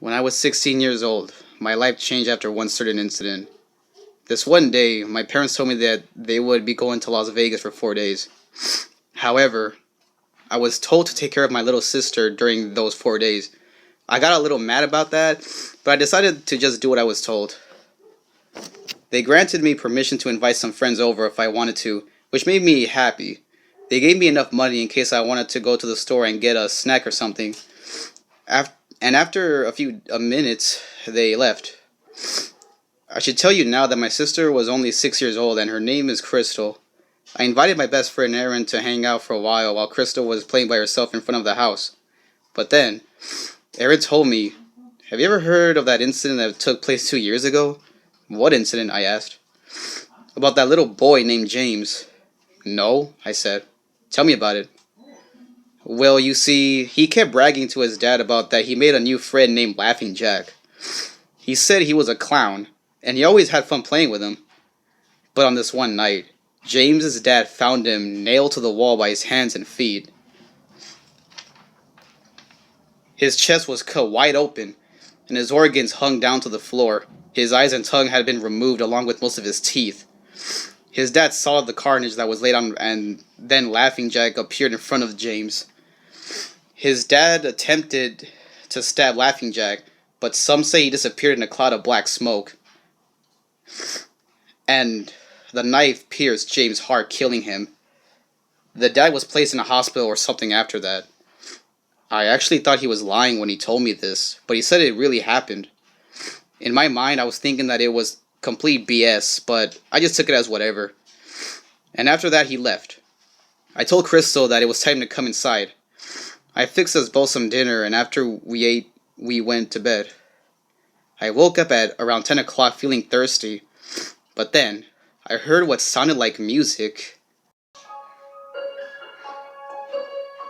When I was 16 years old, my life changed after one certain incident. This one day, my parents told me that they would be going to Las Vegas for 4 days. However, I was told to take care of my little sister during those 4 days. I got a little mad about that, but I decided to just do what I was told. They granted me permission to invite some friends over if I wanted to, which made me happy. They gave me enough money in case I wanted to go to the store and get a snack or something. After a few minutes, they left. I should tell you now that my sister was only 6 years old and her name is Crystal. I invited my best friend Erin to hang out for a while Crystal was playing by herself in front of the house. But then, Erin told me, "Have you ever heard of that incident that took place 2 years ago?" "What incident?" I asked. "About that little boy named James." "No," I said. "Tell me about it." "Well, you see, he kept bragging to his dad about that he made a new friend named Laughing Jack. He said he was a clown, and he always had fun playing with him. But on this one night, James's dad found him nailed to the wall by his hands and feet. His chest was cut wide open, and his organs hung down to the floor. His eyes and tongue had been removed along with most of his teeth. His dad saw the carnage that was laid on, and then Laughing Jack appeared in front of James. His dad attempted to stab Laughing Jack, but some say he disappeared in a cloud of black smoke. And the knife pierced James' heart, killing him. The dad was placed in a hospital or something after that. I actually thought he was lying when he told me this, but he said it really happened. In my mind, I was thinking that it was complete BS, but I just took it as whatever. And after that, he left. I told Crystal that it was time to come inside. I fixed us both some dinner, and after we ate, we went to bed. I woke up at around 10 o'clock feeling thirsty, but then I heard what sounded like music.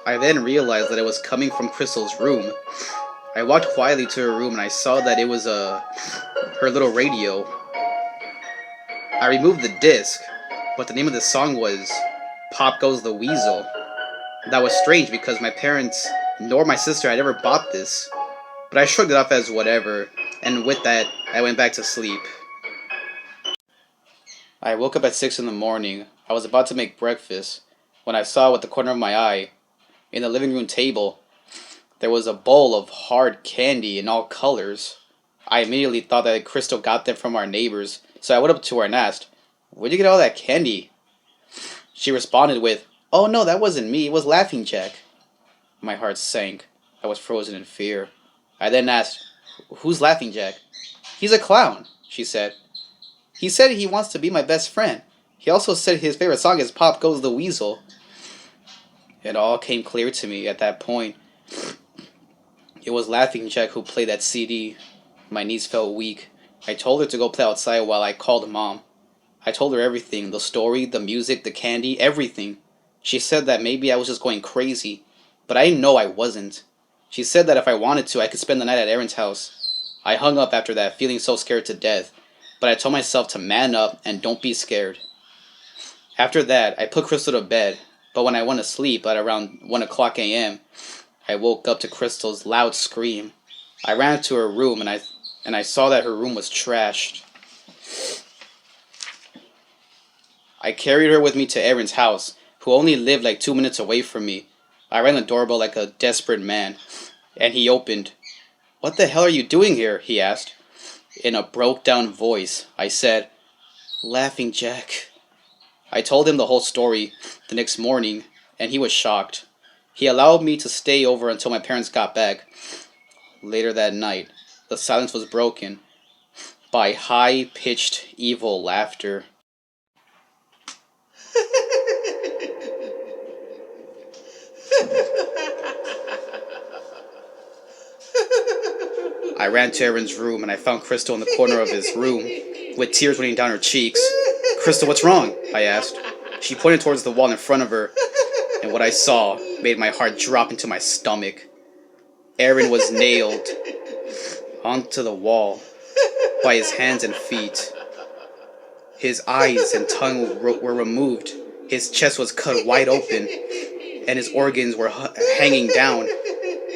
I then realized that it was coming from Crystal's room. I walked quietly to her room and I saw that it was her little radio. I removed the disc, but the name of the song was Pop Goes the Weasel. That was strange because my parents nor my sister had ever bought this, but I shrugged it off as whatever, and with that, I went back to sleep. I woke up at 6 in the morning. I was about to make breakfast when I saw with the corner of my eye, in the living room table, there was a bowl of hard candy in all colors. I immediately thought that Crystal got them from our neighbors, so I went up to her and asked, "Where'd you get all that candy?" She responded with, "Oh no, that wasn't me, it was Laughing Jack." My heart sank. I was frozen in fear. I then asked, "Who's Laughing Jack?" "He's a clown," she said. "He said he wants to be my best friend. He also said his favorite song is Pop Goes the Weasel." It all came clear to me at that point. It was Laughing Jack who played that CD. My knees felt weak. I told her to go play outside while I called Mom. I told her everything, the story, the music, the candy, everything. She said that maybe I was just going crazy, but I know I wasn't. She said that if I wanted to, I could spend the night at Erin's house. I hung up after that, feeling so scared to death, but I told myself to man up and don't be scared. After that, I put Crystal to bed, but when I went to sleep at around 1 o'clock a.m., I woke up to Crystal's loud scream. I ran to her room and I saw that her room was trashed. I carried her with me to Erin's house, who only lived like 2 minutes away from me. I rang the doorbell like a desperate man, and he opened. "What the hell are you doing here?" he asked. In a broke-down voice, I said, "Laughing Jack." I told him the whole story the next morning, and he was shocked. He allowed me to stay over until my parents got back. Later that night, the silence was broken by high-pitched, evil laughter. I ran to Erin's room and I found Crystal in the corner of his room, with tears running down her cheeks. "Crystal, what's wrong?" I asked. She pointed towards the wall in front of her, and what I saw made my heart drop into my stomach. Erin was nailed onto the wall by his hands and feet. His eyes and tongue were removed. His chest was cut wide open, and his organs were hanging down.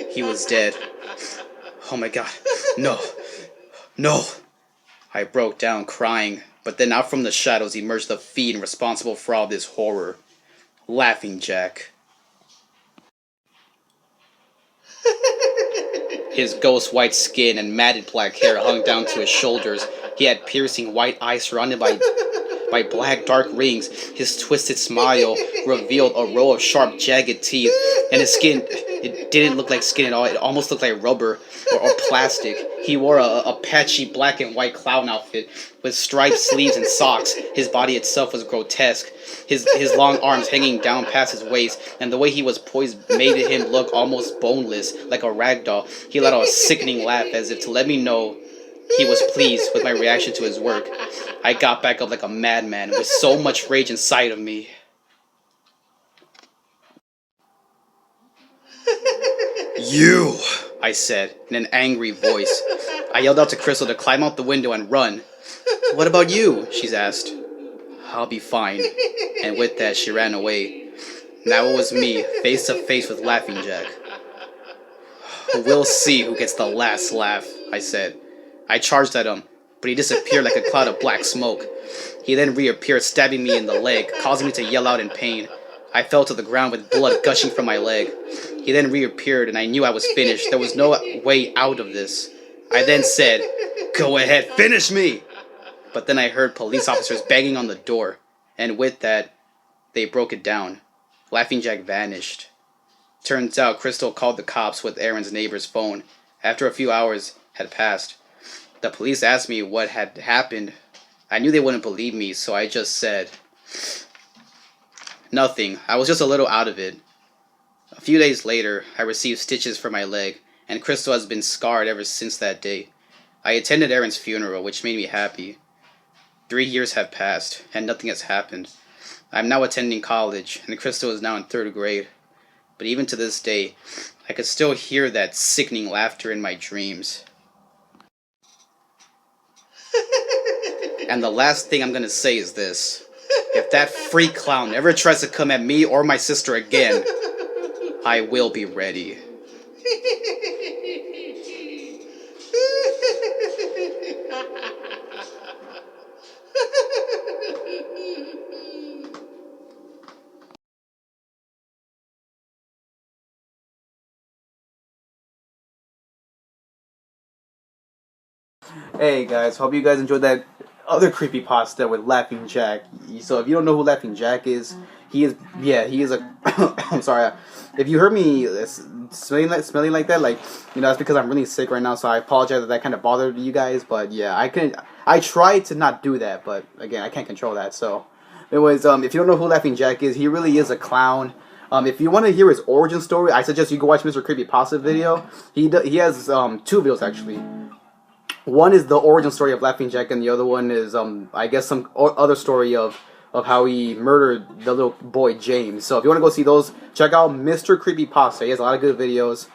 He was dead. Oh my god. No, no. I broke down crying, but then out from the shadows emerged the fiend responsible for all this horror. Laughing Jack. His ghost white skin and matted black hair hung down to his shoulders. He had piercing white eyes surrounded by black dark rings. His twisted smile revealed a row of sharp jagged teeth, and his skin, it didn't look like skin at all. It almost looked like rubber or plastic. He wore a patchy black and white clown outfit with striped sleeves and socks. His body itself was grotesque. His long arms hanging down past his waist, and the way he was poised made him look almost boneless, like a rag doll. He let out a sickening laugh as if to let me know he was pleased with my reaction to his work. I got back up like a madman with so much rage inside of me. You, I said in an angry voice. I yelled out to Crystal to climb out the window and run. What about you? She's asked. I'll be fine. And with that, she ran away. Now it was me, face to face with Laughing Jack. We'll see who gets the last laugh, I said. I charged at him, but he disappeared like a cloud of black smoke. He then reappeared, stabbing me in the leg, causing me to yell out in pain. I fell to the ground with blood gushing from my leg. He then reappeared, and I knew I was finished. There was no way out of this. I then said, "Go ahead, finish me!" But then I heard police officers banging on the door, and with that, they broke it down. Laughing Jack vanished. Turns out Crystal called the cops with Aaron's neighbor's phone. After a few hours had passed, the police asked me what had happened. I knew they wouldn't believe me, so I just said, nothing. I was just a little out of it. A few days later, I received stitches for my leg, and Crystal has been scarred ever since that day. I attended Aaron's funeral, which made me happy. 3 years have passed, and nothing has happened. I'm now attending college, and Crystal is now in 3rd grade. But even to this day, I could still hear that sickening laughter in my dreams. And the last thing I'm gonna say is this. If that freak clown ever tries to come at me or my sister again, I will be ready. Hey guys, hope you guys enjoyed that other creepypasta with Laughing Jack. So if you don't know who Laughing Jack is, he is a I'm sorry. If you heard me smelling like that, like, you know, that's because I'm really sick right now, so I apologize if that kind of bothered you guys, but yeah, I tried to not do that, but again, I can't control that. So anyways, if you don't know who Laughing Jack is, he really is a clown. If you want to hear his origin story, I suggest you go watch Mr. Creepypasta video. He has 2 videos actually. One is the origin story of Laughing Jack, and the other one is, I guess, some other story of how he murdered the little boy James. So if you want to go see those, check out Mr. Creepypasta. He has a lot of good videos.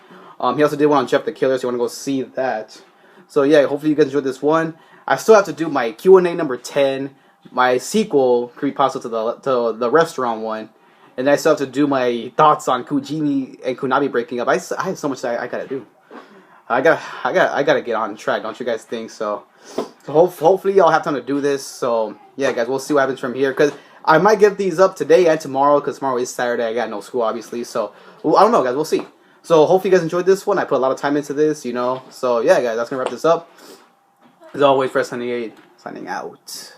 He also did one on Jeff the Killer, so you want to go see that. So yeah, hopefully you guys enjoyed this one. I still have to do my Q&A number 10, my sequel Creepypasta to the restaurant one, and I still have to do my thoughts on Kujimi and Kunabi breaking up. I have so much that I gotta do. I gotta get on track, don't you guys think? So hopefully y'all have time to do this. So yeah, guys, we'll see what happens from here. Because I might get these up today and tomorrow. Because tomorrow is Saturday. I got no school, obviously. So I don't know, guys. We'll see. So hopefully you guys enjoyed this one. I put a lot of time into this, you know. So yeah, guys, that's gonna wrap this up. As always, REKLEZ98 signing out.